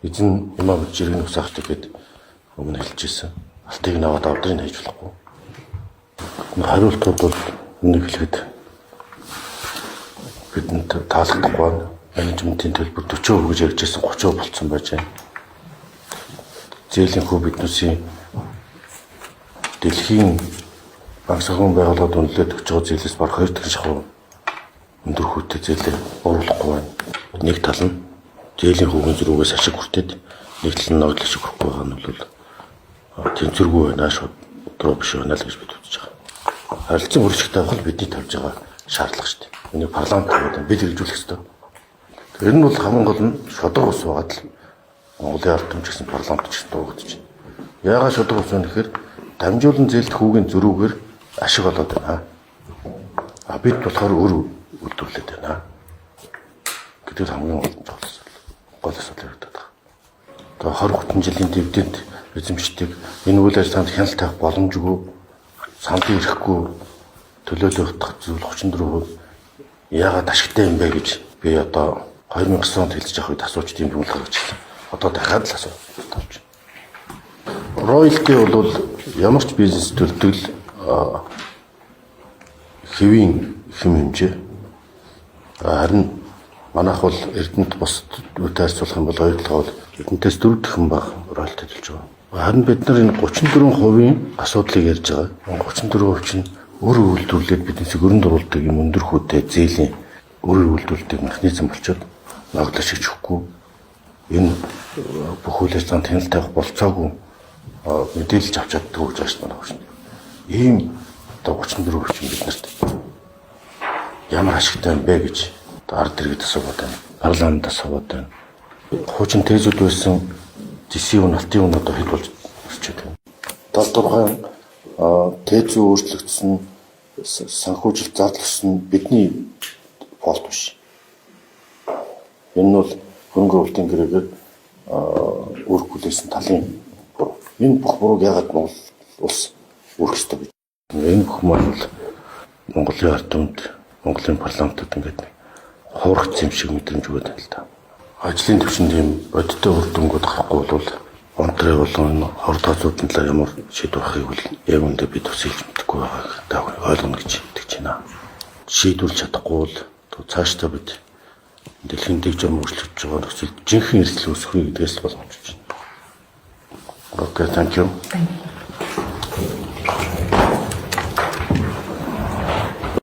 Эзэн ямаа жиргэн усаахтай гээд өмнө хэлжсэн. Алтыг наваад авдрыг хийж болохгүй. Хариултууд бол нэг хэлэхэд бидэнд таалагдахгүй байна. Менежментийн төлбөр 40% гэж ярьжсэн 30% болцсон байж байна. Зээлийн хүү биднээсийн дэлхийн банк санхүүгийн байгууллагад үнэлээд өгч байгаа зээлээс бараг 2 дахин шахуу өндөр хүүтэй зээлээ оруулахгүй байна. Нэг тал нь зээлийн хүүгийн зүрхээс ашиг хүртээд нэг тал нь ногдол ашиг хүрэхгүй байгаа нь бол тэнцвэргүй байна шууд өдрөө биш байна л гэж бид үзэж байгаа. Харилцан хүрчигтэй авах нь бидний тавьж байгаа шаардлага шүү дээ. Энийг парламент гэдэг бид хэрэгжүүлэх ёстой. Тэр нь бол хамгийн гол нь шударга ус байгаад л Монголын ард түмч гэсэн парламент ч дуугдаж байна. Яагаад шударга ус вэ гэхээр дамжуулан зээлдэх хүүгийн зөрүүгээр ашиг олоод байна. Бид болохоор өөр үйлдвэрлээд байна. Гэдэг хамгийн гол асуудал яригдаад байна. Одоо 20 30 жилийн дивиденд эзэмшдэг энэ үйл ажиллагаанд хяналт тавих боломжгүй сандын ирэхгүй төлөөлөх зүйл 34% яагаад ашигтай юм бэ гэж би одоо 2009 онд хэлж авах үед асууж тийм юм гаргаж ирсэн. Одоо дахиад л асууж тавьж. Роялти бол ямар ч бизнес төлөвлөл хэвийн хэмжээ. Харин манайх бол Эрдэнэт бусад үетэй харьцуулах юм бол ойлгохоо бол Эрдэнэтээс 4 дахин бага роялти төлж байгаа. Харин бид нар энэ 34% асуудлыг ярьж байгаа. 34% чинь өөрөө үйлдвэрлээд биднээс өрөнд оруулдаг юм өндөр хүүтэй зээлийн өөрөө үйлдвэрлэдэг механизм болчиход ногдол шиг чөхгүй энэ бүх үйл ажиллагаанд хяналт тавих болцоогүй мэдээлж авч чаддаг гэж байна шүү дээ. Ийм одоо 34% чинь биднэрт ямар ашигтай юм бэ гэж ард иргэд асууад байна. Парламент асууад байна. Хуучин тезүүд байсан ЖСУ налтын үн одоо хэд болж ирчээд байна. Талдурхан тез өөрчлөгдсөн санхүүжилт зарласан бидний фолт биш. Энэ нь бол хөнгө өвтийн гэрээгээр өөргүүлсэн талын буруу. Энэ бүх бурууг яагаад Монгол улс өөрөх ёстой гэж. Энэ бүх маань Монголын ард түмэнд Монголын парламентод ингээд хуурах юм шиг мэдрэмж өгöd байна л да. Ажлын төвшөнд ийм бодиттой үр дүнгууд гарахгүй бол онтрой болон хорд газруудын талаар ямар шийдвэр гаргахыг бол яг үндэ бид бас хэлж мэдэхгүй байгааг ойлгоно гэж итгэж байна. Шийдвэрлэж чадахгүй бол цаашдаа бид дэлхийн дэг журам өөрчлөгдөж байгаа нөхцөлд жинхэнэ эрсдэл үүсэх гэдгээс боломжтой. Okay, thank you.